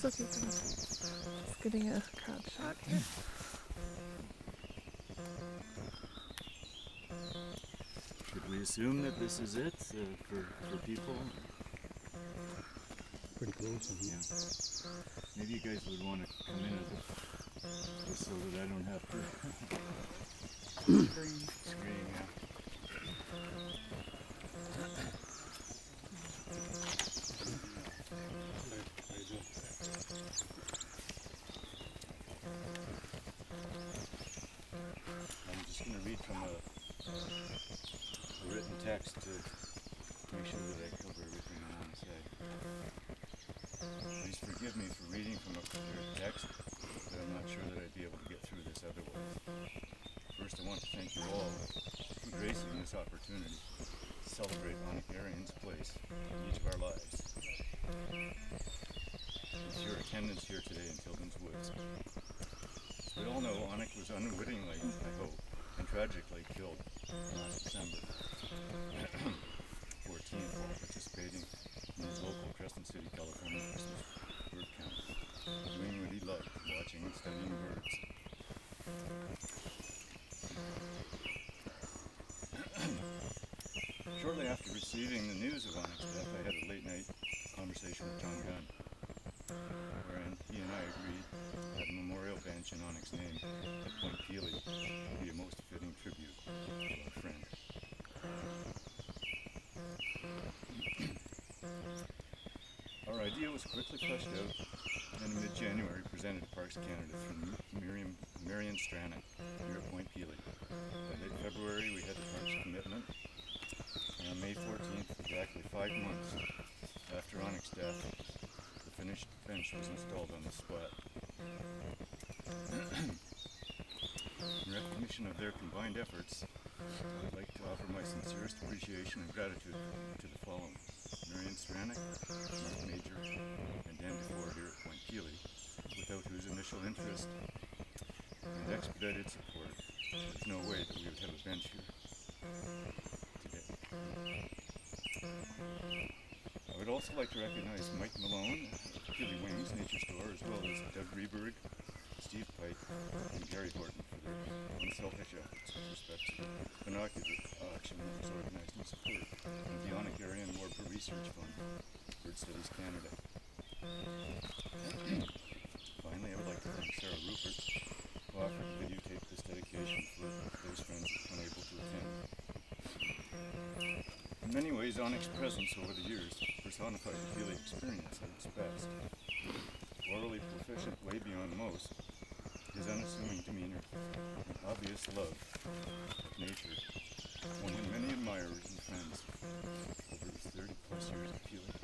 so just getting a crowd shot here. Should we assume that this is it for people? Pretty close, isn't it? Yeah. Maybe you guys would want to come in just so that I don't have to scream. Yeah. I'm just going to read from a written text to make sure that I cover everything I want to say. Please forgive me for reading from a prepared text, but I'm not sure that I'd be able to get through this otherwise. First, I want to thank you all for gracing this opportunity to celebrate Onik Arian's place in each of our lives. It's your attendance here today in Tilden's Woods. As we all know, Onik was unwittingly, I hope, and tragically killed last December 14th while participating in his local Crescent City, California Christmas bird count, doing what he loved, watching and studying birds. Shortly after receiving the news of Onik's death, I had a late night conversation with Jon Dunn, wherein he and I agreed that a memorial bench in Onik's name at Point Pelee would be a most fitting tribute to our friend. Our idea was quickly fleshed out and in mid-January presented to Parks Canada through Marion Stranick here at Point Pelee. By late February we had the park's commitment, and on May 14th, exactly 5 months after Onik's death, the finished bench was installed on the spot. In recognition of their combined efforts, I would like to offer my sincerest appreciation and gratitude to the following: Marion Stranick, Mark Major, and Dan DeFore here at Point Pelee, without whose initial interest and expedited support, there's no way that we would have a bench here today. I would also like to recognize Mike Malone of Pelee Wings Nature Store, as well as Doug Reberg, Steve Pike, and Gary Horton for their unselfish efforts with respect to the binocular auction that was organized in support of the Onik Arian Warbler Research Fund, Bird Studies Canada. Finally, I would like to thank Sarah Rupert, who offered to videotape this dedication for those friends unable to attend. In many ways, Onik's presence over the years personified the Pelee experience at its best. Orally proficient way beyond most, his unassuming demeanor and obvious love of nature won him many admirers and friends over his 30-plus years at Pelee.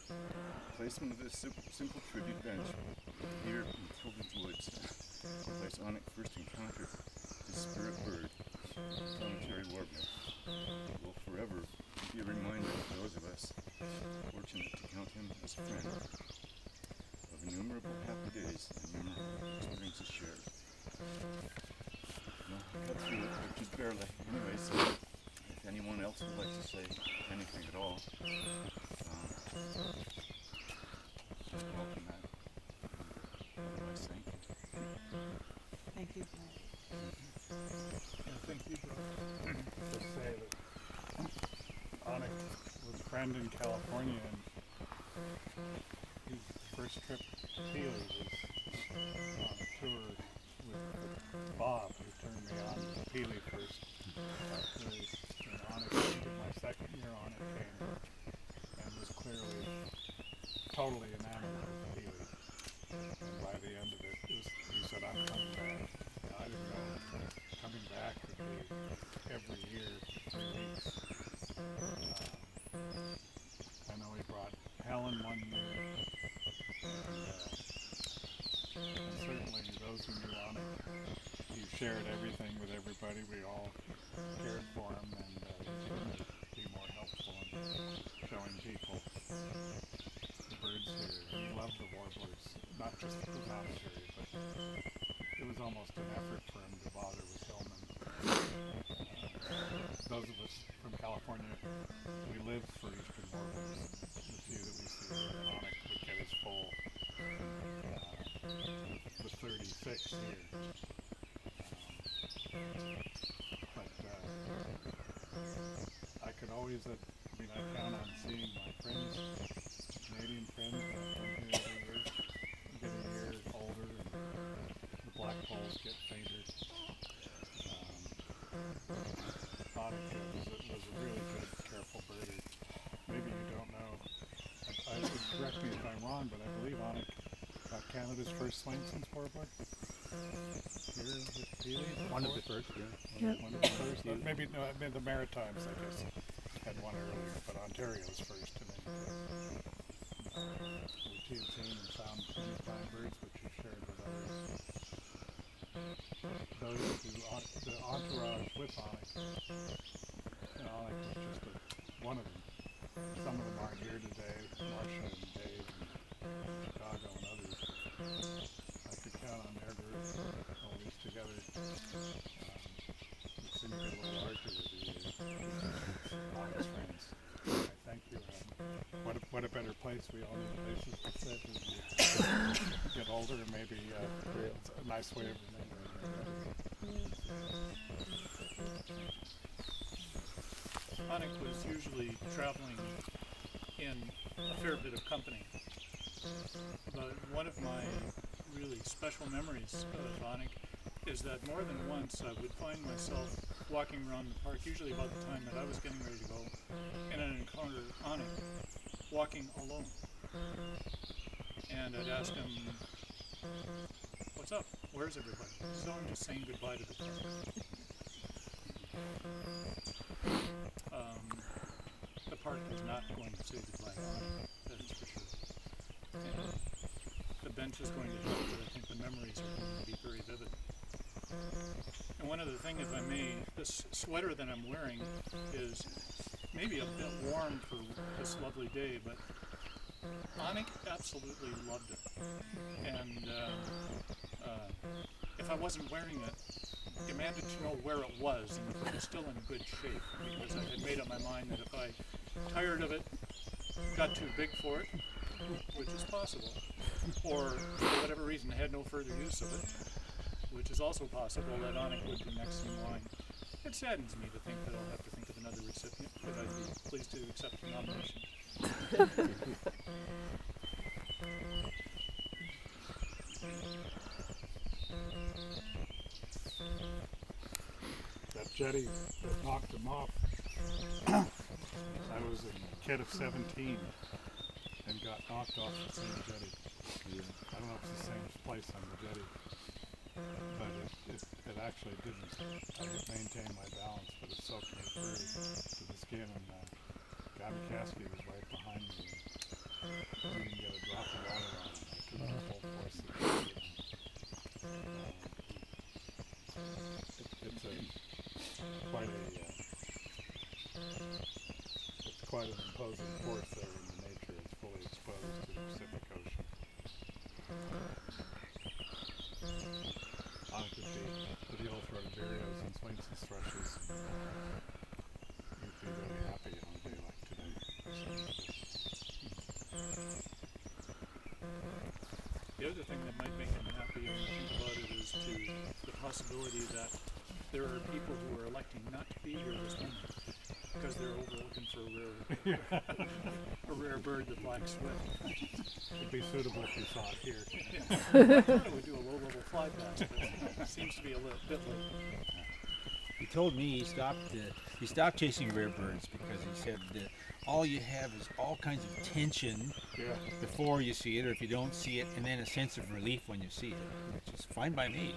The placement of this simple tribute bench here in Tilden's Woods the place Onik first encountered his spirit bird, the solitary warbler, will forever be a reminder to those of us fortunate to count him as a friend of innumerable happy days and memorable experiences shared. No, I got through it, but just barely. Anyway, so if anyone else would like to say anything at all, just welcome that. Otherwise, thank you. Thank you. I think you could just say that Onik was a friend in California, and his first trip to Pelee was on a tour with Bob, who turned me on to Pelee first. When Onik did my second year on it, came and was clearly totally enamored with Pelee. And by the end of it, he said, "I'm coming back." Now, I didn't know coming back would be every year for 3 weeks. I know he brought Helen one year, and certainly those who knew Onik, he shared everything with everybody. We all cared for him, and he couldn't be more helpful in showing people the birds here. He loved the warblers, not just the solitary, but it was almost an effort for him to bother with filming. Those of us from California, we live for eastern warblers. The few that we see, Onik would get his full the 36 here. But I could always, I count on seeing my friends, Canadian friends that come here every year, get a year older, and the black poles get fainter. Onik was a really good, careful birder. Maybe you don't know. Correct me if I'm wrong, but I believe Onik got Canada's first Swainson's warbler. Here with Pelee. One of the first, yeah. Yep. One of the first. Maybe no, the Maritimes, I guess, had one earlier, but Ontario's first. And then which he had seen and found 25 birds, which he shared with others. Those who, the entourage with Onik, and Onik was just one of them. Some of them aren't here today, Marcia and Dave and Chicago and others. I could count on their group, always together. It seems to get a little larger every year. Onik's friends. I thank you. What a better place. We all need places to sit as we get older, and maybe it's a nice way of remembering it. Onik was usually traveling in a fair bit of company, but one of my really special memories of Onik is that more than once I would find myself walking around the park, usually about the time that I was getting ready to go, and I'd encounter Onik walking alone. And I'd ask him, "What's up? Where's everybody?" So I'm just saying goodbye to the park. The park is not going to say goodbye to Onik, that is for sure. And the bench is going to help, but I think the memories are going to be very vivid. And one other thing, if I may, this sweater that I'm wearing is maybe a bit warm for this lovely day, but Onik absolutely loved it. And if I wasn't wearing it, demanded to know where it was and if it was still in good shape, because I had made up my mind that if I tired of it, got too big for it, which is possible, or for whatever reason had no further use of it, which is also possible, that Onik would be next in line. It saddens me to think that I'll have to think of another recipient, but I'd be pleased to accept the nomination. That jetty that knocked him off. I was a kid of 17 and got knocked off the same jetty. I don't know if it's the same place on the jetty, but it actually didn't. I could maintain my balance, but it soaked me through to the skin, and Guy McCaskey was right behind me. I didn't get a drop of water on him. I took the full force of the jetty. It's quite an imposing force there in the nature. It's fully exposed to the Pacific Ocean. Onik would be with the old-throated vireos and Swainson's thrushes. You'd be really happy on a day like today. The other thing that might make him happy when you think about it is the possibility that there are people who are electing not to be here this moment because they're over looking for a rare bird, the black swift. It'd be suitable if you saw it here. I thought it would do a low-level fly past, but it seems to be a bit late. He told me he stopped chasing rare birds because he said that all you have is all kinds of tension before you see it, or if you don't see it, and then a sense of relief when you see it, which is fine by me.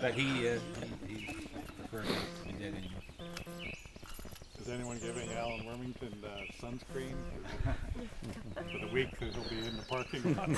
But he preferred not to be dead anymore. Is anyone giving Alan Wormington sunscreen for the week that he'll be in the parking lot?